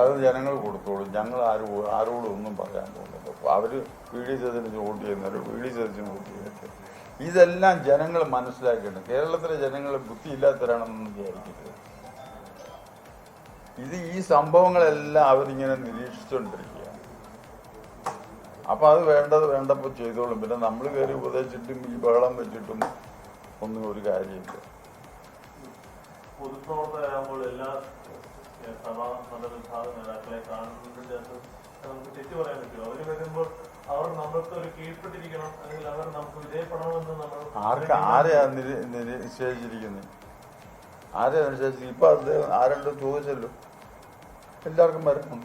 അത് ജനങ്ങൾ കൊടുത്തോളും. ഞങ്ങൾ ആരോടും ഒന്നും പറയാൻ പോകുന്നില്ല. അവര് പി.ഡി. സതീശന് വോട്ട് ചെയ്യുന്നവർ പി.ഡി. സതീശന് വോട്ട് ചെയ്തിട്ട് ഇതെല്ലാം ജനങ്ങൾ മനസ്സിലാക്കിയിട്ടുണ്ട്. കേരളത്തിലെ ജനങ്ങൾ ബുദ്ധിയില്ലാത്തവരാണെന്ന് വിചാരിക്കരുത്. ഈ സംഭവങ്ങളെല്ലാം അവരിങ്ങനെ നിരീക്ഷിച്ചുകൊണ്ടിരിക്കുകയാണ്. അപ്പൊ അത് വേണ്ടപ്പോ ചെയ്തോളും. പിന്നെ നമ്മൾ കയറി ഉപദേശിച്ചിട്ടും ഈ ബഹളം വെച്ചിട്ടും ഒന്നും ഒരു കാര്യമില്ല. പൊതുപ്രവർത്തകരാകുമ്പോൾ എല്ലാ സഭാ മതവിഭാഗ നേതാക്കളെ കാണുന്നതിന്റെ നമുക്ക് തെറ്റു പറയാൻ പറ്റുമോ? അവര് വരുമ്പോൾ അവർ നമ്മൾക്ക് ഒരു കീഴ്പ്പെട്ടിരിക്കണം, അല്ലെങ്കിൽ അവർ നമുക്ക് വിധേയപ്പെടണമെന്ന് നമ്മൾ ആരെയാ നിശ്ചയിച്ചിരിക്കുന്നത്? ആരെയാ നിശ്ചയിച്ചത്? ഇപ്പൊ അദ്ദേഹം ആരെങ്കിലും ചോദിച്ചല്ലോ, എല്ലാവർക്കും വരണം.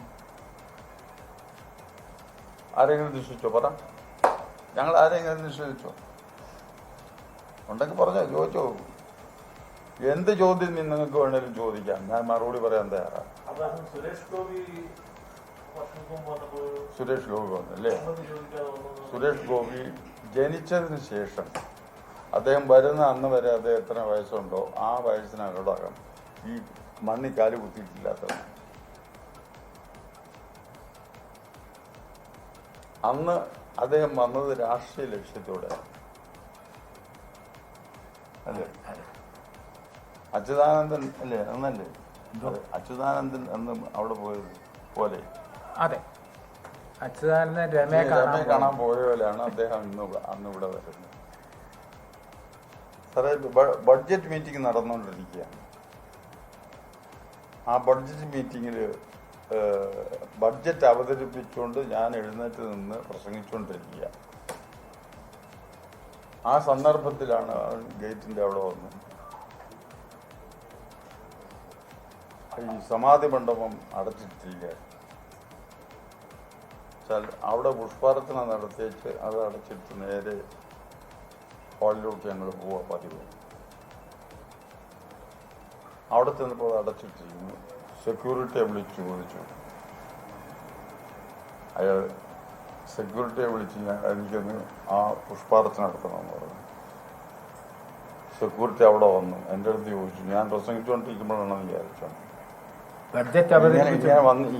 ആരെങ്കിലും നിശ്ചയിച്ചോ? പറ. ഞങ്ങൾ ആരെങ്കിലും നിശ്ചയിച്ചോ? ഉണ്ടെങ്കിൽ പറഞ്ഞോ, ചോദിച്ചോ. എന്ത് ചോദ്യം നിങ്ങൾക്ക് വേണേലും ചോദിക്കാം, ഞാൻ മറുപടി പറയാൻ തയ്യാറാണ്. സുരേഷ് ഗോപി വന്നല്ലേ? സുരേഷ് ഗോപി ജനിച്ചതിന് ശേഷം അദ്ദേഹം വരുന്ന അന്ന് വരെ അദ്ദേഹം എത്ര വയസ്സുണ്ടോ ആ വയസ്സിനകടകം ഈ മണ്ണി കാല് കുത്തിയിട്ടില്ലാത്തതാണ്. അന്ന് അദ്ദേഹം വന്നത് രാഷ്ട്രീയ ലക്ഷ്യത്തോടെ അല്ലേ? അച്യുതാനന്ദൻ അല്ലേ? അന്നല്ലേ അച്യുതാനന്ദൻ അന്ന് അവിടെ പോയത് പോലെ? അതെ, അച്യുതാനന്ദൻ രമയെ കാണാൻ പോയ പോലെയാണ് അദ്ദേഹം അന്ന് ഇവിടെ വരുന്നത്. സാറേ, ബഡ്ജറ്റ് മീറ്റിംഗ് നടന്നുകൊണ്ടിരിക്കുകയാണ്. ആ ബഡ്ജറ്റ് മീറ്റിങ്ങിൽ ബഡ്ജറ്റ് അവതരിപ്പിച്ചുകൊണ്ട് ഞാൻ എഴുന്നേറ്റ് നിന്ന് പ്രസംഗിച്ചുകൊണ്ടിരിക്കുക. ആ സന്ദർഭത്തിലാണ് ഗേറ്റിന്റെ അവിടെ വന്ന് ഈ സമാധി മണ്ഡപം അടച്ചിട്ടില്ല. അവിടെ പുഷ്പാർച്ചന നടത്തിയേച്ച് അത് അടച്ചിട്ട് നേരെ ഹാളിലോട്ട് ഞങ്ങൾ പോവാ പതിവ്. അവിടെ ചെന്നപ്പോൾ അത് അടച്ചിട്ടിരിക്കുന്നു. സെക്യൂരിറ്റിയെ വിളിച്ചു ചോദിച്ചു. അയാൾ സെക്യൂരിറ്റിയെ വിളിച്ച് എനിക്കൊന്ന് ആ പുഷ്പാർച്ചന നടത്തണമെന്ന് പറഞ്ഞു. സെക്യൂരിറ്റി അവിടെ വന്നു എൻ്റെ അടുത്ത് ചോദിച്ചു. ഞാൻ പ്രസംഗിച്ചുകൊണ്ടിരിക്കുമ്പോഴാണെന്ന് വിചാരിച്ചു.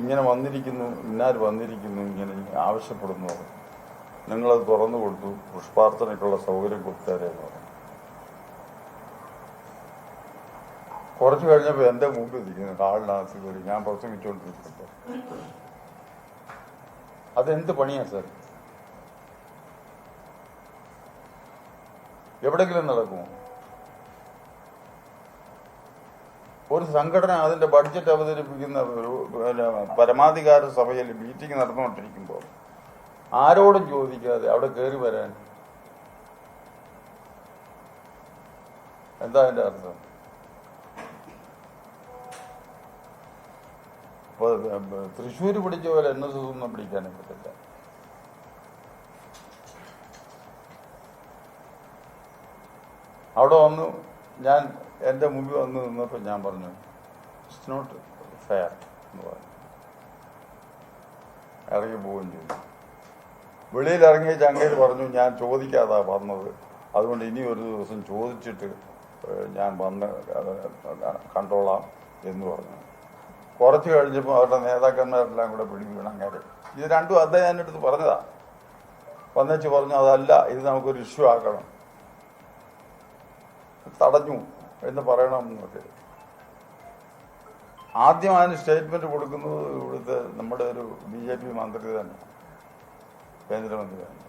ഇങ്ങനെ വന്നിരിക്കുന്നു, ഇന്നാർ വന്നിരിക്കുന്നു, ഇങ്ങനെ ആവശ്യപ്പെടുന്നു, നിങ്ങളത് തുറന്നു കൊടുത്തു, പുഷ്പാർച്ചനയ്ക്കുള്ള സൗകര്യം കൊടുത്തേരെന്ന് പറഞ്ഞു. കുറച്ച് കഴിഞ്ഞപ്പോൾ എൻ്റെ മുമ്പിൽ ഇരിക്കുന്നു ഹാളിനകത്ത് കയറി ഞാൻ പ്രസംഗിച്ചുകൊണ്ടിരിക്കുമ്പോൾ. അതെന്ത് പണിയാ സാർ? എവിടെയെങ്കിലും നടക്കുമോ? ഒരു സംഘടന അതിന്റെ ബഡ്ജറ്റ് അവതരിപ്പിക്കുന്ന ഒരു പരമാധികാര സഭയിൽ മീറ്റിംഗ് നടന്നുകൊണ്ടിരിക്കുമ്പോൾ ആരോടും ചോദിക്കാതെ അവിടെ കയറി വരാൻ എന്താ അതിന്റെ അർത്ഥം? തൃശ്ശൂര് പിടിച്ച പോലെ NSS ഒന്നും പിടിക്കാനും പറ്റില്ല. അവിടെ വന്നു ഞാൻ എൻ്റെ മുമ്പിൽ വന്ന് നിന്നപ്പോൾ ഞാൻ പറഞ്ഞു ഇറ്റ്സ് നോട്ട് ഫെയർ എന്ന് പറഞ്ഞു. ഇറങ്ങി പോവുകയും ചെയ്തു. വെളിയിൽ ഇറങ്ങിയ ചങ്ങയിൽ പറഞ്ഞു ഞാൻ ചോദിക്കാതാ വന്നത്, അതുകൊണ്ട് ഇനി ഒരു ദിവസം ചോദിച്ചിട്ട് ഞാൻ വന്ന് കണ്ടോളാം എന്ന് പറഞ്ഞു. കുറച്ച് കഴിഞ്ഞപ്പോൾ അവരുടെ നേതാക്കന്മാരെല്ലാം കൂടെ പിടി വീണ് അങ്ങനെ. ഇത് രണ്ടും അദ്ദേഹം എൻ്റെ അടുത്ത് പറഞ്ഞതാ. വന്നേച്ച് പറഞ്ഞു അതല്ല, ഇത് നമുക്കൊരു ഇഷ്യൂ ആക്കണം, തടഞ്ഞു എന്ന് പറയണമെന്നൊക്കെ. ആദ്യം അതിന് സ്റ്റേറ്റ്മെന്റ് കൊടുക്കുന്നത് ഇവിടുത്തെ നമ്മുടെ ഒരു BJP മന്ത്രി തന്നെ, കേന്ദ്രമന്ത്രി തന്നെ.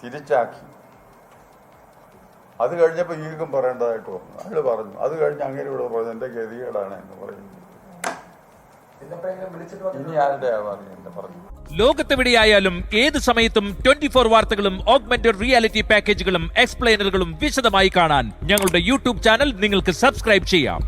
തിരിച്ചാക്കി. അത് കഴിഞ്ഞപ്പോൾ ഈഗം പറയേണ്ടതായിട്ട് വന്നു. അയാൾ പറഞ്ഞു. അത് കഴിഞ്ഞ് അങ്ങനെ ഇവിടെ പറഞ്ഞു എൻ്റെ ഗതികേടാണ് എന്ന് പറയുന്നത്. ഇനി ആരുടെയാ പറഞ്ഞു? ലോകത്തെവിടെയായാലും ഏത് സമയത്തും 24 വാർത്തകളും ഓഗ്മെന്റഡ് റിയാലിറ്റി പാക്കേജുകളും എക്സ്പ്ലെയിനറുകളും വിശദമായി കാണാൻ ഞങ്ങളുടെ YouTube ചാനൽ നിങ്ങൾക്ക് സബ്സ്ക്രൈബ് ചെയ്യാം.